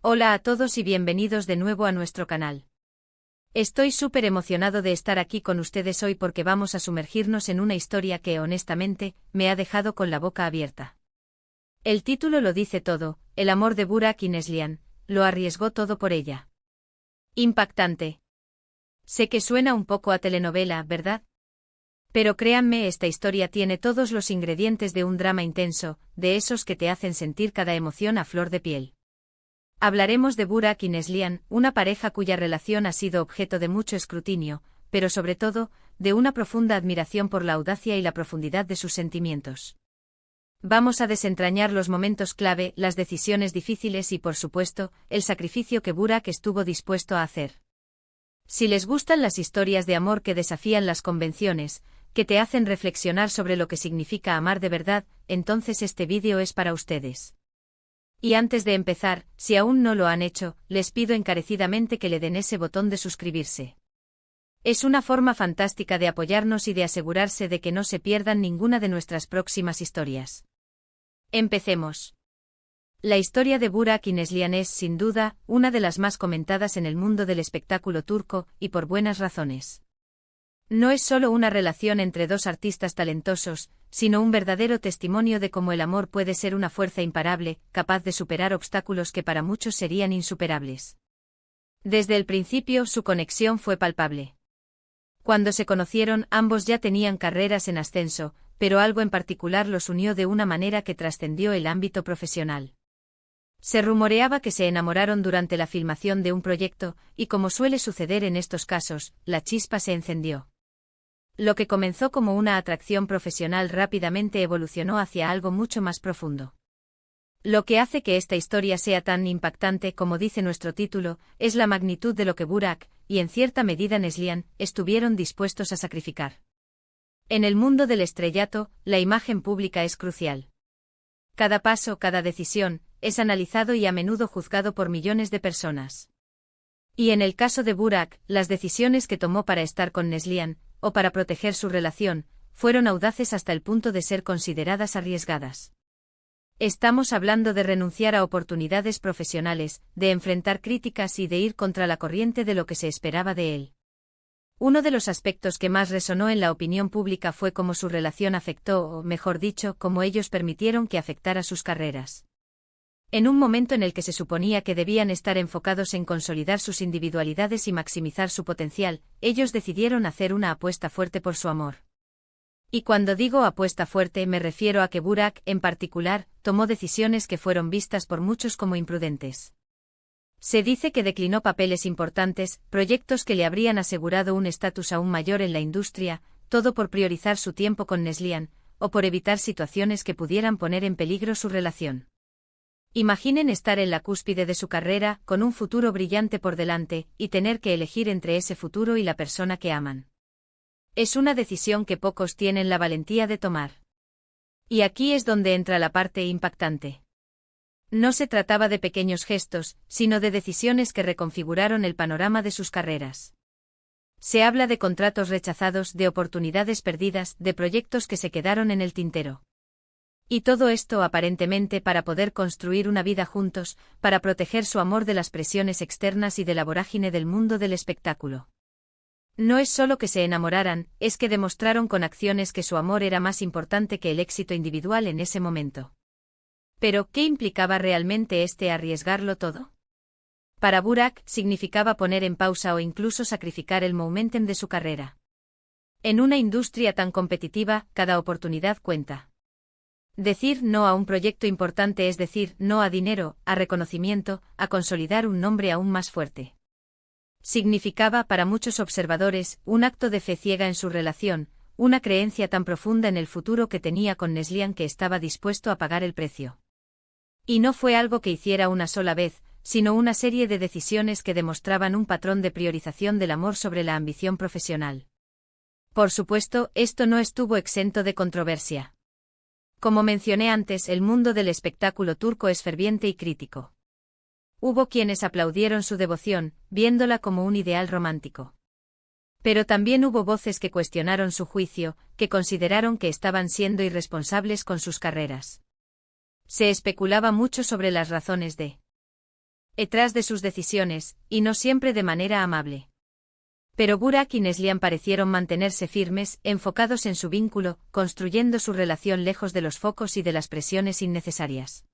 Hola a todos y bienvenidos de nuevo a nuestro canal. Estoy súper emocionado de estar aquí con ustedes hoy porque vamos a sumergirnos en una historia que, honestamente, me ha dejado con la boca abierta. El título lo dice todo: el amor de Burak y Neslihan, lo arriesgó todo por ella. Impactante. Sé que suena un poco a telenovela, ¿verdad? Pero créanme, esta historia tiene todos los ingredientes de un drama intenso, de esos que te hacen sentir cada emoción a flor de piel. Hablaremos de Burak y Neslihan, una pareja cuya relación ha sido objeto de mucho escrutinio, pero sobre todo, de una profunda admiración por la audacia y la profundidad de sus sentimientos. Vamos a desentrañar los momentos clave, las decisiones difíciles y, por supuesto, el sacrificio que Burak estuvo dispuesto a hacer. Si les gustan las historias de amor que desafían las convenciones, que te hacen reflexionar sobre lo que significa amar de verdad, entonces este vídeo es para ustedes. Y antes de empezar, si aún no lo han hecho, les pido encarecidamente que le den ese botón de suscribirse. Es una forma fantástica de apoyarnos y de asegurarse de que no se pierdan ninguna de nuestras próximas historias. Empecemos. La historia de Burak y Neslihan es, sin duda, una de las más comentadas en el mundo del espectáculo turco, y por buenas razones. No es solo una relación entre dos artistas talentosos, sino un verdadero testimonio de cómo el amor puede ser una fuerza imparable, capaz de superar obstáculos que para muchos serían insuperables. Desde el principio su conexión fue palpable. Cuando se conocieron, ambos ya tenían carreras en ascenso, pero algo en particular los unió de una manera que trascendió el ámbito profesional. Se rumoreaba que se enamoraron durante la filmación de un proyecto, y como suele suceder en estos casos, la chispa se encendió. Lo que comenzó como una atracción profesional rápidamente evolucionó hacia algo mucho más profundo. Lo que hace que esta historia sea tan impactante, como dice nuestro título, es la magnitud de lo que Burak, y en cierta medida Neslihan, estuvieron dispuestos a sacrificar. En el mundo del estrellato, la imagen pública es crucial. Cada paso, cada decisión, es analizado y a menudo juzgado por millones de personas. Y en el caso de Burak, las decisiones que tomó para estar con Neslihan, o para proteger su relación, fueron audaces hasta el punto de ser consideradas arriesgadas. Estamos hablando de renunciar a oportunidades profesionales, de enfrentar críticas y de ir contra la corriente de lo que se esperaba de él. Uno de los aspectos que más resonó en la opinión pública fue cómo su relación afectó, o mejor dicho, cómo ellos permitieron que afectara sus carreras. En un momento en el que se suponía que debían estar enfocados en consolidar sus individualidades y maximizar su potencial, ellos decidieron hacer una apuesta fuerte por su amor. Y cuando digo apuesta fuerte me refiero a que Burak, en particular, tomó decisiones que fueron vistas por muchos como imprudentes. Se dice que declinó papeles importantes, proyectos que le habrían asegurado un estatus aún mayor en la industria, todo por priorizar su tiempo con Neslihan, o por evitar situaciones que pudieran poner en peligro su relación. Imaginen estar en la cúspide de su carrera, con un futuro brillante por delante, y tener que elegir entre ese futuro y la persona que aman. Es una decisión que pocos tienen la valentía de tomar. Y aquí es donde entra la parte impactante. No se trataba de pequeños gestos, sino de decisiones que reconfiguraron el panorama de sus carreras. Se habla de contratos rechazados, de oportunidades perdidas, de proyectos que se quedaron en el tintero. Y todo esto aparentemente para poder construir una vida juntos, para proteger su amor de las presiones externas y de la vorágine del mundo del espectáculo. No es solo que se enamoraran, es que demostraron con acciones que su amor era más importante que el éxito individual en ese momento. Pero, ¿qué implicaba realmente arriesgarlo todo? Para Burak, significaba poner en pausa o incluso sacrificar el momentum de su carrera. En una industria tan competitiva, cada oportunidad cuenta. Decir no a un proyecto importante es decir no a dinero, a reconocimiento, a consolidar un nombre aún más fuerte. Significaba para muchos observadores un acto de fe ciega en su relación, una creencia tan profunda en el futuro que tenía con Neslihan que estaba dispuesto a pagar el precio. Y no fue algo que hiciera una sola vez, sino una serie de decisiones que demostraban un patrón de priorización del amor sobre la ambición profesional. Por supuesto, esto no estuvo exento de controversia. Como mencioné antes, el mundo del espectáculo turco es ferviente y crítico. Hubo quienes aplaudieron su devoción, viéndola como un ideal romántico. Pero también hubo voces que cuestionaron su juicio, que consideraron que estaban siendo irresponsables con sus carreras. Se especulaba mucho sobre las razones de detrás de sus decisiones, y no siempre de manera amable. Pero Burak y Neslihan parecieron mantenerse firmes, enfocados en su vínculo, construyendo su relación lejos de los focos y de las presiones innecesarias.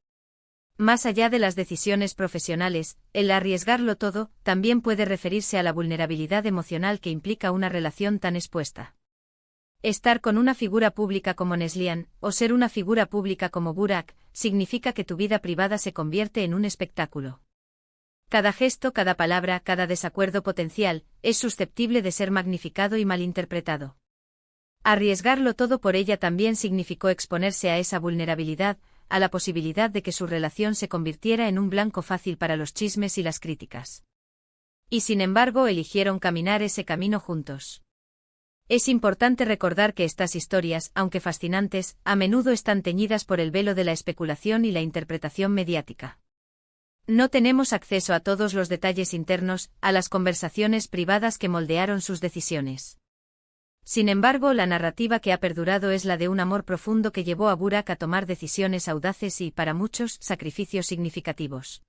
Más allá de las decisiones profesionales, el arriesgarlo todo también puede referirse a la vulnerabilidad emocional que implica una relación tan expuesta. Estar con una figura pública como Neslihan, o ser una figura pública como Burak, significa que tu vida privada se convierte en un espectáculo. Cada gesto, cada palabra, cada desacuerdo potencial, es susceptible de ser magnificado y malinterpretado. Arriesgarlo todo por ella también significó exponerse a esa vulnerabilidad, a la posibilidad de que su relación se convirtiera en un blanco fácil para los chismes y las críticas. Y sin embargo eligieron caminar ese camino juntos. Es importante recordar que estas historias, aunque fascinantes, a menudo están teñidas por el velo de la especulación y la interpretación mediática. No tenemos acceso a todos los detalles internos, a las conversaciones privadas que moldearon sus decisiones. Sin embargo, la narrativa que ha perdurado es la de un amor profundo que llevó a Burak a tomar decisiones audaces y, para muchos, sacrificios significativos.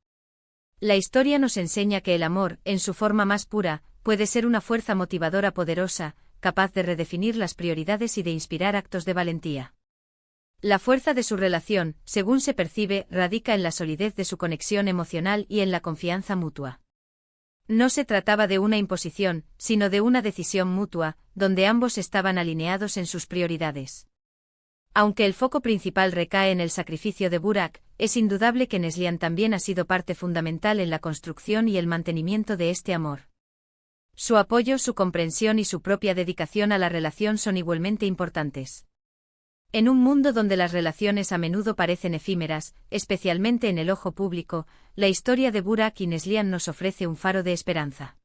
La historia nos enseña que el amor, en su forma más pura, puede ser una fuerza motivadora poderosa, capaz de redefinir las prioridades y de inspirar actos de valentía. La fuerza de su relación, según se percibe, radica en la solidez de su conexión emocional y en la confianza mutua. No se trataba de una imposición, sino de una decisión mutua, donde ambos estaban alineados en sus prioridades. Aunque el foco principal recae en el sacrificio de Burak, es indudable que Neslihan también ha sido parte fundamental en la construcción y el mantenimiento de este amor. Su apoyo, su comprensión y su propia dedicación a la relación son igualmente importantes. En un mundo donde las relaciones a menudo parecen efímeras, especialmente en el ojo público, la historia de Burak y Neslihan nos ofrece un faro de esperanza.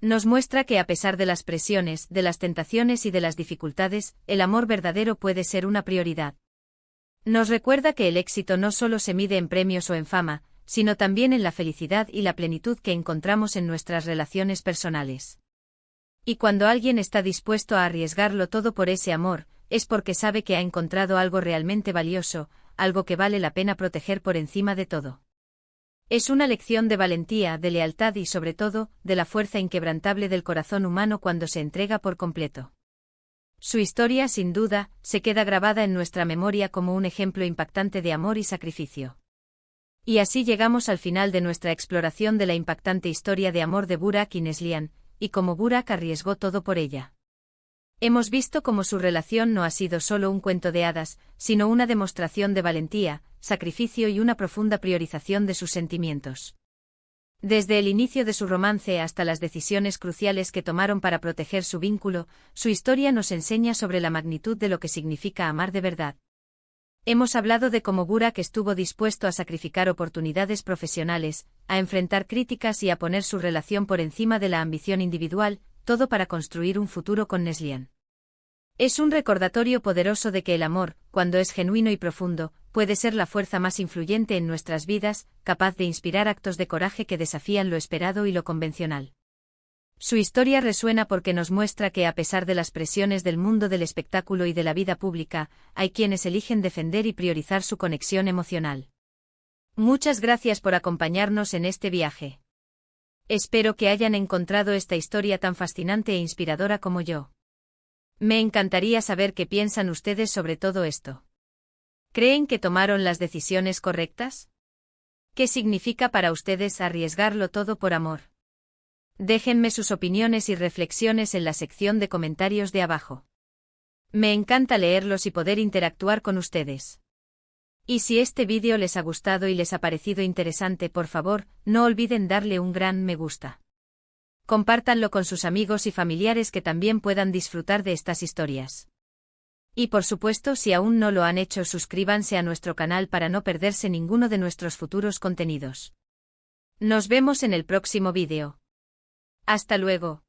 Nos muestra que a pesar de las presiones, de las tentaciones y de las dificultades, el amor verdadero puede ser una prioridad. Nos recuerda que el éxito no solo se mide en premios o en fama, sino también en la felicidad y la plenitud que encontramos en nuestras relaciones personales. Y cuando alguien está dispuesto a arriesgarlo todo por ese amor, es porque sabe que ha encontrado algo realmente valioso, algo que vale la pena proteger por encima de todo. Es una lección de valentía, de lealtad y sobre todo, de la fuerza inquebrantable del corazón humano cuando se entrega por completo. Su historia, sin duda, se queda grabada en nuestra memoria como un ejemplo impactante de amor y sacrificio. Y así llegamos al final de nuestra exploración de la impactante historia de amor de Burak y Neslihan, y cómo Burak arriesgó todo por ella. Hemos visto cómo su relación no ha sido solo un cuento de hadas, sino una demostración de valentía, sacrificio y una profunda priorización de sus sentimientos. Desde el inicio de su romance hasta las decisiones cruciales que tomaron para proteger su vínculo, su historia nos enseña sobre la magnitud de lo que significa amar de verdad. Hemos hablado de cómo Burak estuvo dispuesto a sacrificar oportunidades profesionales, a enfrentar críticas y a poner su relación por encima de la ambición individual, todo para construir un futuro con Neslihan. Es un recordatorio poderoso de que el amor, cuando es genuino y profundo, puede ser la fuerza más influyente en nuestras vidas, capaz de inspirar actos de coraje que desafían lo esperado y lo convencional. Su historia resuena porque nos muestra que a pesar de las presiones del mundo del espectáculo y de la vida pública, hay quienes eligen defender y priorizar su conexión emocional. Muchas gracias por acompañarnos en este viaje. Espero que hayan encontrado esta historia tan fascinante e inspiradora como yo. Me encantaría saber qué piensan ustedes sobre todo esto. ¿Creen que tomaron las decisiones correctas? ¿Qué significa para ustedes arriesgarlo todo por amor? Déjenme sus opiniones y reflexiones en la sección de comentarios de abajo. Me encanta leerlos y poder interactuar con ustedes. Y si este vídeo les ha gustado y les ha parecido interesante, por favor, no olviden darle un gran me gusta. Compártanlo con sus amigos y familiares que también puedan disfrutar de estas historias. Y por supuesto, si aún no lo han hecho, suscríbanse a nuestro canal para no perderse ninguno de nuestros futuros contenidos. Nos vemos en el próximo vídeo. Hasta luego.